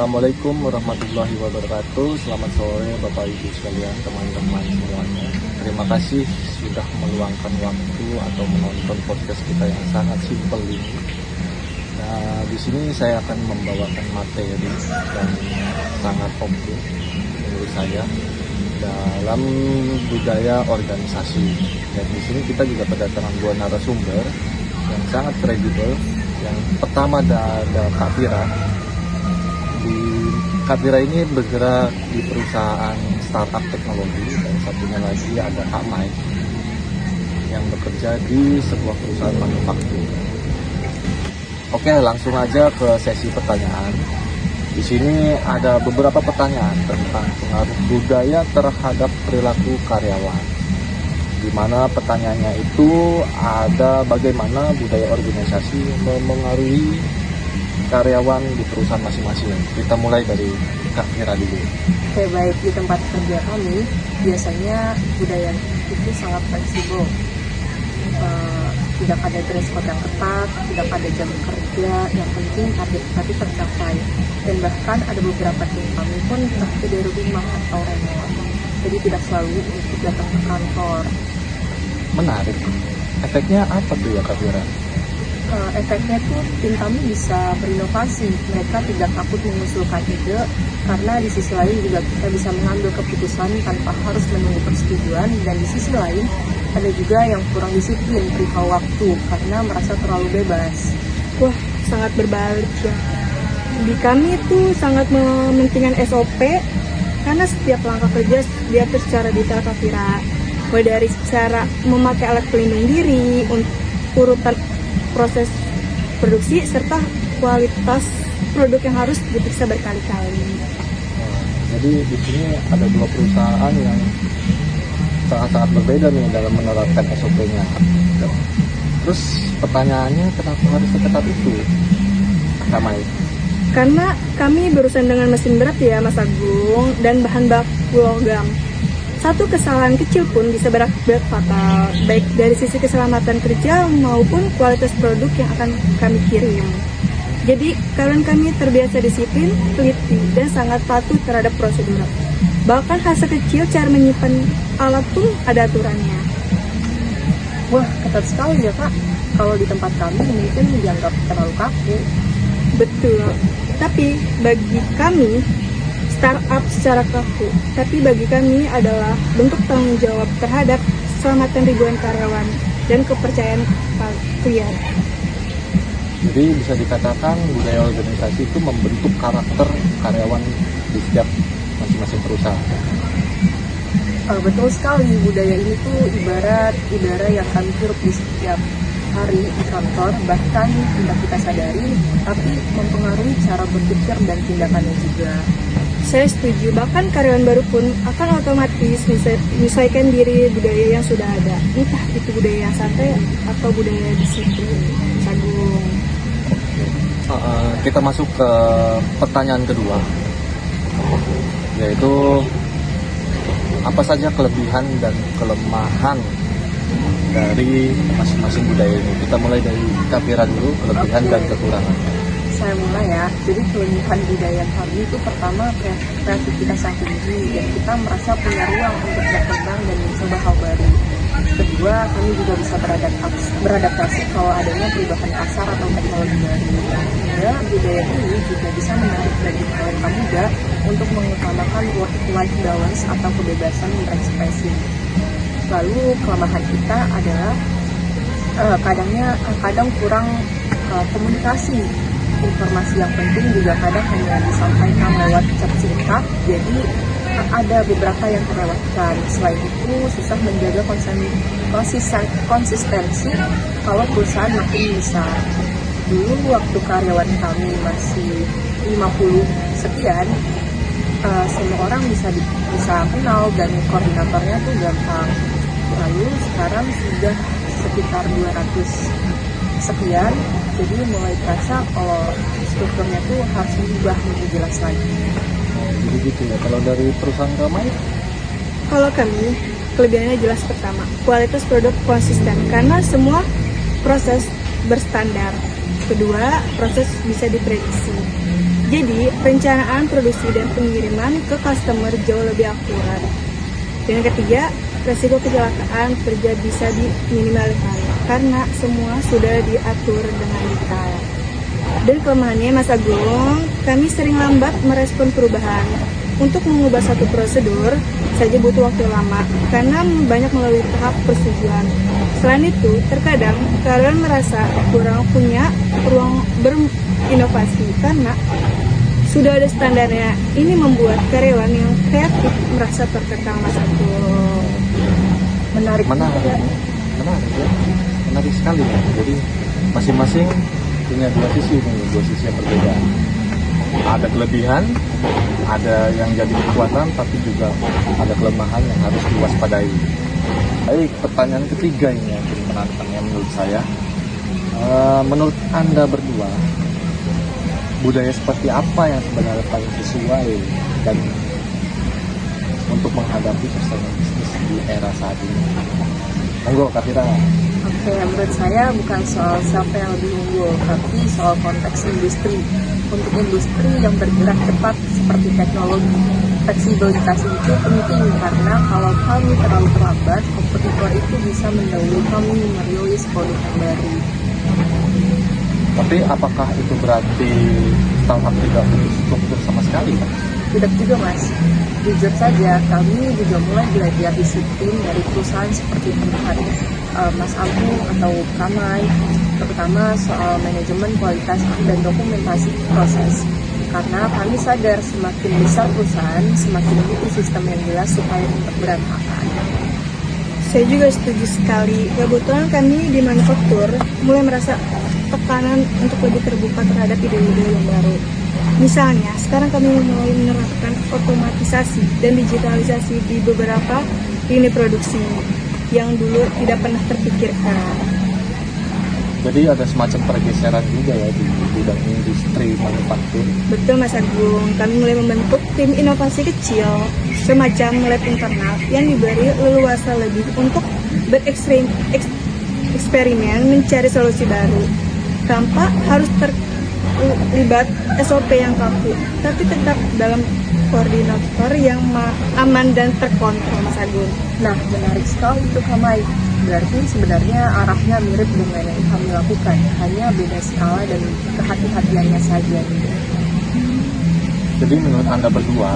Assalamualaikum warahmatullahi wabarakatuh. Selamat sore Bapak Ibu sekalian, teman-teman semuanya. Terima kasih sudah meluangkan waktu atau menonton podcast kita yang sangat simpel ini. Nah, di sini saya akan membawakan materi yang sangat oke menurut saya dalam budaya organisasi. Dan di sini kita juga kedatangan dua narasumber yang sangat kredibel. Yang pertama ada Kak Vira. Kak Vira ini bergerak di perusahaan startup teknologi, dan satunya lagi ada Kak Mike yang bekerja di sebuah perusahaan manufaktur. Oke, langsung aja ke sesi pertanyaan. Di sini ada beberapa pertanyaan tentang pengaruh budaya terhadap perilaku karyawan. Di mana pertanyaannya itu ada bagaimana budaya organisasi memengaruhi karyawan di perusahaan masing-masing. Kita mulai dari Kak Vira dulu. Oke, baik. Di tempat kerja kami biasanya budaya itu sangat fleksibel. Tidak ada dress code yang ketat, tidak ada jam kerja, yang penting target tadi tercapai. Dan bahkan ada beberapa tim kami pun bekerja dari rumah atau remote, jadi tidak selalu untuk datang ke kantor. Menarik. Efeknya apa tuh ya Kak Vira? Efeknya tuh tim kami bisa berinovasi. Mereka tidak takut mengusulkan ide, karena di sisi lain juga kita bisa mengambil keputusan tanpa harus menunggu persetujuan. Dan di sisi lain ada juga yang kurang disiplin perihal waktu karena merasa terlalu bebas. Wah, sangat berbalik ya. Di kami itu sangat mementingkan SOP karena setiap langkah kerja diatur secara detail, Kak Vira. Mulai dari cara memakai alat pelindung diri, urutan proses produksi, serta kualitas produk yang harus diperiksa berkali-kali. Jadi di sini ada dua perusahaan yang sangat-sangat berbeda nih dalam menerapkan SOP-nya. Terus pertanyaannya, kenapa harus seketat itu? Ramai. Karena kami berurusan dengan mesin berat ya, Mas Agung, dan bahan baku logam. Satu kesalahan kecil pun bisa berakibat fatal, baik dari sisi keselamatan kerja maupun kualitas produk yang akan kami kirim. Jadi, karyawan kami terbiasa disiplin, teliti, dan sangat patuh terhadap prosedur. Bahkan hal sekecil cara menyimpan alat pun ada aturannya. Wah, ketat sekali ya Kak. Kalau di tempat kami mungkin dianggap terlalu kaku. Betul, tapi bagi kami startup secara kaku, tapi bagi kami adalah bentuk tanggung jawab terhadap keselamatan ribuan karyawan dan kepercayaan klien. Jadi bisa dikatakan budaya organisasi itu membentuk karakter karyawan di setiap masing-masing perusahaan. Betul sekali, budaya ini tuh ibarat udara yang kami hirup di setiap hari di kantor, bahkan tidak kita sadari, tapi mempengaruhi cara berpikir dan tindakannya juga. Saya setuju, bahkan karyawan baru pun akan otomatis menyesuaikan diri budaya yang sudah ada. Entah itu budaya yang santai atau budaya disiplin. Sagung. Kita masuk ke pertanyaan kedua, yaitu apa saja kelebihan dan kelemahan dari masing-masing budaya ini. Kita mulai dari Kak Vira dulu, kelebihan dan kekurangan. Saya mulai ya. Jadi kelebihan budaya kami itu pertama kreativitas yang tinggi, dan kita merasa punya ruang untuk berkembang dan mencoba hal baru. Kedua, kami juga bisa beradaptasi kalau adanya perubahan pasar atau teknologi baru. Ketiga, budaya ini juga bisa menarik bagi mereka muda untuk mengutamakan work-life balance atau kebebasan berekspresi. Lalu kelemahan kita adalah kadang kurang komunikasi. Informasi yang penting juga kadang hanya disampaikan lewat chat singkat, jadi ada beberapa yang terlewatkan. Selain itu, susah menjaga konsistensi kalau perusahaan makin besar. Dulu waktu karyawan kami masih 50 sekian, semua orang bisa kenal dan koordinatornya tuh gampang. Lalu sekarang sudah sekitar 200 sekian, jadi mulai terasa kalau strukturnya tuh harus diubah lebih jelas lagi. Jadi gitu ya. Kalau dari perusahaan ramai? Kalau kami, kelebihannya jelas. Pertama, kualitas produk konsisten karena semua proses berstandar. Kedua, proses bisa diprediksi. Jadi, perencanaan produksi dan pengiriman ke customer jauh lebih akurat. Dan yang ketiga, resiko kecelakaan kerja bisa diminimalkan karena semua sudah diatur dengan detail. Dan kelemahannya, Mas Agung, kami sering lambat merespon perubahan. Untuk mengubah satu prosedur saja butuh waktu lama karena banyak melalui tahap persetujuan. Selain itu, terkadang karyawan merasa kurang punya ruang berinovasi karena sudah ada standarnya. Ini membuat karyawan yang kreatif merasa terkekang, Mas Agung. Menarik juga. Menarik sekali ya. Jadi masing-masing punya dua sisi yang berbeda. Ada kelebihan, ada yang jadi kekuatan, tapi juga ada kelemahan yang harus diwaspadai. Baik, pertanyaan ketiga ini yang paling menantang yang menurut saya. Menurut Anda berdua, budaya seperti apa yang sebenarnya paling sesuai dan untuk menghadapi persaingan bisnis di era saat ini? Monggo, Kak Fira. Oke, menurut saya bukan soal siapa yang lebih unggul, tapi soal konteks industri. Untuk industri yang bergerak cepat seperti teknologi, fleksibilitas itu penting karena kalau kami terlalu terlambat, kompetitor itu bisa mendahului kami merilis produk yang baru. Tapi apakah itu berarti startup tidak butuh struktur sama sekali, Pak? Tidak juga, Mas. Jujur saja, kami juga mulai belajar disiplin dari perusahaan seperti perusahaan Mas Agung atau Kamai, terutama soal manajemen kualitas dan dokumentasi proses. Karena kami sadar semakin besar perusahaan, semakin butuh sistem yang jelas supaya tetap berantakan. Saya juga setuju sekali. Kebetulan kami di manufaktur mulai merasa tekanan untuk lebih terbuka terhadap ide-ide yang baru. Misalnya, sekarang kami mulai menerapkan otomatisasi dan digitalisasi di beberapa lini produksi yang dulu tidak pernah terpikirkan. Jadi ada semacam pergeseran juga ya di bidang industri manufaktur. Betul, Mas Agung, kami mulai membentuk tim inovasi kecil semacam lab internal yang diberi leluasa lebih untuk bereksperimen mencari solusi baru tanpa harus terlibat SOP yang kaku, tapi tetap dalam koordinator yang aman dan terkontrol, Mas Agung. Nah, menarik sekali itu, Kamai. Berarti sebenarnya arahnya mirip dengan yang kami lakukan, hanya beda skala dan kehati-hatiannya saja. Jadi menurut Anda berdua,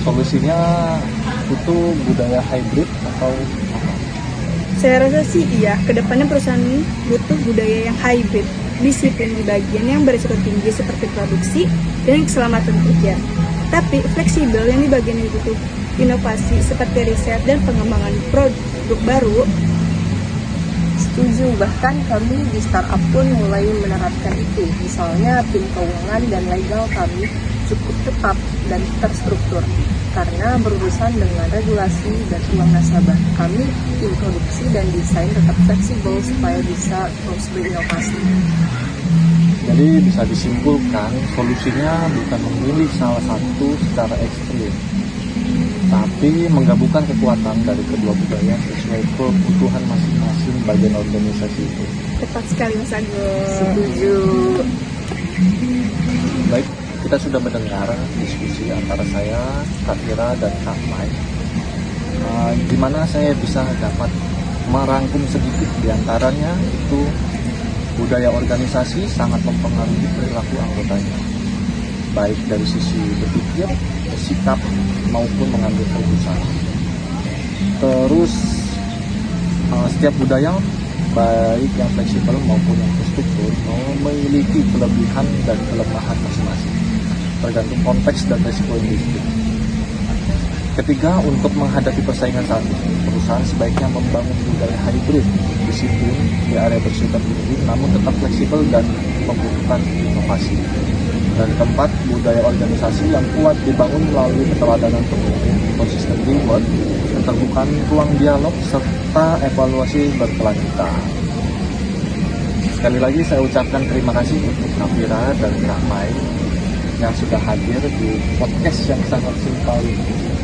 solusinya itu budaya hybrid atau apa? Saya rasa sih iya, kedepannya perusahaan butuh budaya yang hybrid, disiplin di bagian yang berisiko tinggi seperti produksi dan keselamatan kerja, tapi fleksibel yang di bagian yang butuh inovasi seperti riset dan pengembangan produk baru. Setuju, bahkan kami di startup pun mulai menerapkan itu. Misalnya tim keuangan dan legal kami cukup tetap dan terstruktur karena berurusan dengan regulasi dan uang nasabah. Kami tim produksi dan desain tetap fleksibel supaya bisa terus berinovasi. Jadi bisa disimpulkan solusinya bukan memilih salah satu secara ekstrim, tapi menggabungkan kekuatan dari kedua budaya sesuai kebutuhan masing-masing bagian organisasi itu. Tepat sekali, Mas Agung. Setuju. Baik, kita sudah mendengar diskusi antara saya, Kak Fira, dan Kak Mai. Gimana saya bisa dapat merangkum sedikit diantaranya itu budaya organisasi sangat mempengaruhi perilaku anggotanya, baik dari sisi berpikir, bersikap, maupun mengambil keputusan. Terus setiap budaya, baik yang fleksibel maupun yang terstruktur, memiliki kelebihan dan kelemahan masing-masing, tergantung konteks dan resiko industri. Ketiga, untuk menghadapi persaingan saat ini, perusahaan sebaiknya membangun budaya hybrid, disiplin di area bersifat tinggi, namun tetap fleksibel dan membutuhkan inovasi. Dan keempat, budaya organisasi yang kuat dibangun melalui keteladanan pemimpin, konsisten reward, keterbukaan ruang dialog, serta evaluasi berkelanjutan. Sekali lagi saya ucapkan terima kasih untuk Kak Fira dan Kak Mai yang sudah hadir di podcast yang sangat simpel ini.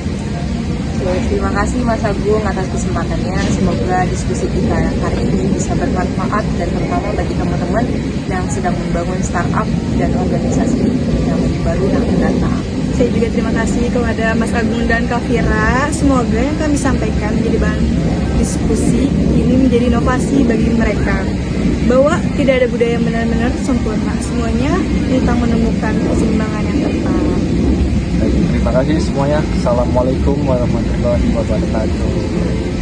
Oke, terima kasih Mas Agung atas kesempatannya. Semoga diskusi kita hari ini bisa bermanfaat dan terutama bagi teman-teman yang sedang membangun startup dan organisasi yang baru yang akan datang. Saya juga terima kasih kepada Mas Agung dan Kak Fira. Semoga yang kami sampaikan menjadi bahan diskusi ini menjadi inovasi bagi mereka. Bahwa tidak ada budaya yang benar-benar sempurna. Semuanya tentang menemukan keseimbangan yang tepat. Baik, terima kasih semuanya. Assalamualaikum warahmatullahi wabarakatuh.